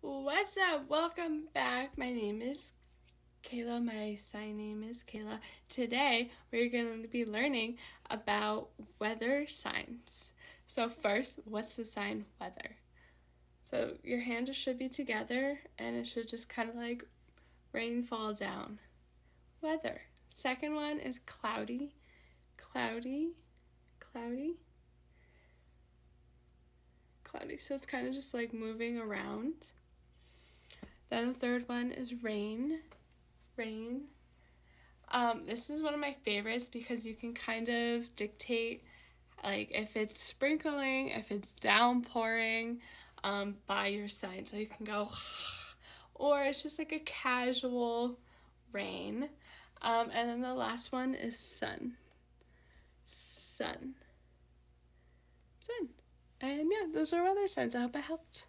What's up? Welcome back. My name is Caela. My sign name is Caela. Today we're going to be learning about weather signs. So first, what's the sign weather? So your hands should be together and it should just kind of like rain fall down. Weather. Second one is cloudy. Cloudy. So it's kind of just like moving around. Then the third one is rain. This is one of my favorites because you can kind of dictate like if it's sprinkling, if it's downpouring by your sign. So you can go or it's just like a casual rain. And then the last one is sun. And yeah, those are weather signs. I hope I helped.